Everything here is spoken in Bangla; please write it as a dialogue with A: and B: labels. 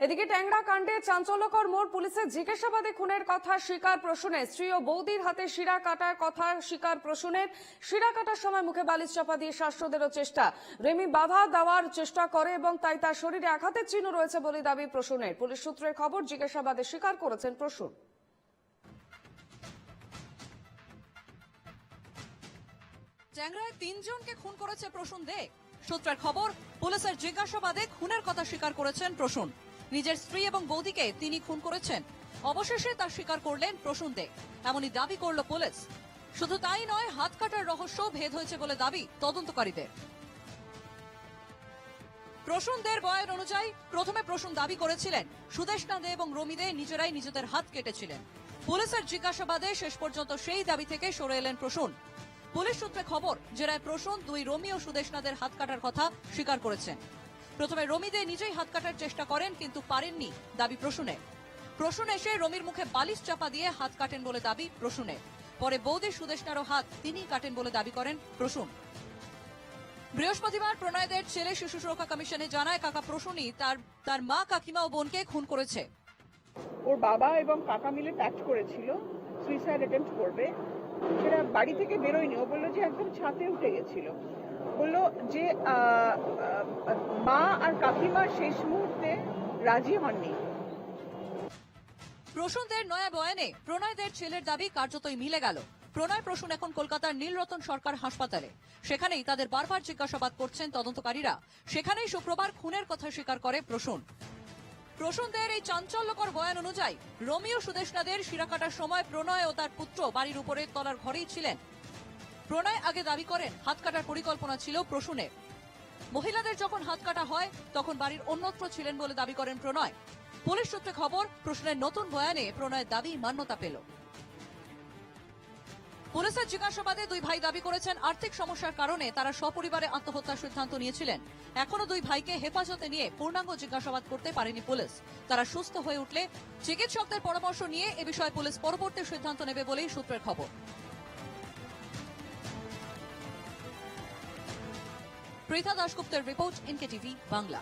A: এদিকে ট্যাংরা কাণ্ডে চাঞ্চল্যকর মোড়, পুলিশের জিজ্ঞাসাবাদে খুনের কথা স্বীকার প্রসূনের। স্ত্রী ও বৌদির হাতে শিরা কাটার কথা স্বীকার প্রসূনের। শিরা কাটার সময় মুখে বালিশ চাপা দিয়ে শ্বাসরোধেরও চেষ্টা। রেমি বাধা দেওয়ার চেষ্টা করে এবং তাই তার শরীরে আঘাতের চিহ্ন রয়েছে বলে দাবি প্রসূনের। পুলিশ সূত্রের খবর, জিজ্ঞাসাবাদে স্বীকার করেছেন প্রসূন।
B: ট্যাংরায় 3 জনকে খুন করেছে প্রসূন দে। সূত্রের খবর, পুলিশের জিজ্ঞাসাবাদে খুনের কথা স্বীকার করেছেন প্রসূন। নিজের স্ত্রী এবং বৌদিকে তিনি খুন করেছেন। অবশেষে তা স্বীকার করলেন প্রসূন দে, এমনই দাবি করল পুলিশ। শুধু তাই নয়, হাত কাটার রহস্য ভেদ হয়েছে বলে দাবি তদন্তকারীদের। প্রসূন দের বয়ান অনুযায়ী প্রথমে প্রসূন দাবি করেছিলেন সুদেষ্ণা দে এবং রমি দে নিজেরাই নিজেদের হাত কেটেছিলেন। পুলিশের জিজ্ঞাসাবাদে শেষ পর্যন্ত সেই দাবি থেকে সরে এলেন প্রসূন। পুলিশ সূত্রে খবর, জেরায় প্রসূন দুই রমি ও সুদেষ্ণাদের হাত কাটার কথা স্বীকার করেছেন। প্রথমে রমি দে নিজেই হাত কাটার চেষ্টা করেন, কিন্তু পারেননি দাবি প্রসূনের। প্রসূন এসে রমির মুখে বালিশ চাপা দিয়ে হাত কাটেন বলে দাবি প্রসূনের। পরে বৌদি সুদেষ্ণারও হাত তিনিই কাটেন বলে দাবি করেন প্রসূন। বৃহস্পতিবার প্রণয়দের ছেলে শিশু সুরক্ষা কমিশনে জানায়, কাকা প্রসূনই তার মা, কাকিমা ও বোনকে খুন করেছে।
C: ওর বাবা এবং কাকা মিলে প্যাক্ট করেছিল সুইসাইড অ্যাটেম্প্ট করবে, সেটা বাড়ি থেকে বেরোয়নি। ও বললো যে একদম ছাদে উঠে গেছিল। বললো যে মা আর কাকিমা শেষ মুহূর্তে রাজি হননি।
B: প্রসূনদের নয়া বয়ানে প্রণয়দের ছেলের দাবি কার্যতই মিলে গেল। প্রণয় প্রসূন এখন কলকাতার নীলরতন সরকার হাসপাতালে। সেখানেই তাদের বারবার জিজ্ঞাসাবাদ করছেন তদন্তকারীরা। সেখানেই শুক্রবার খুনের কথা স্বীকার করে প্রসূন। প্রসূনদের এই চাঞ্চল্যকর বয়ান অনুযায়ী রমি ও সুদেষ্ণাদের শিরা কাটার সময় প্রণয় ও তার পুত্র বাড়ির উপরের তলার ঘরেই ছিলেন। প্রণয় আগে দাবি করেন হাত কাটার পরিকল্পনা ছিল প্রসূনের। মহিলাদের যখন হাত কাটা হয় তখন বাড়ির অন্যত্র ছিলেন বলে দাবি করেন প্রণয়। পুলিশ সূত্রে খবর, প্রসূনের নতুন বয়ানে প্রণয়ের দাবি মান্যতা পেল। পুলিশের জিজ্ঞাসাবাদে দুই ভাই দাবি করেছেন আর্থিক সমস্যার কারণে তারা সপরিবারে আত্মহত্যার সিদ্ধান্ত নিয়েছিলেন। এখনো দুই ভাইকে হেফাজতে নিয়ে পূর্ণাঙ্গ জিজ্ঞাসাবাদ করতে পারেনি পুলিশ। তারা সুস্থ হয়ে উঠলে চিকিৎসকদের পরামর্শ নিয়ে এ বিষয়ে পুলিশ পরবর্তী সিদ্ধান্ত নেবে বলেই সূত্রের খবর। পৃথা দাশগুপ্তের রিপোর্ট, এনকেটিভি বাংলা।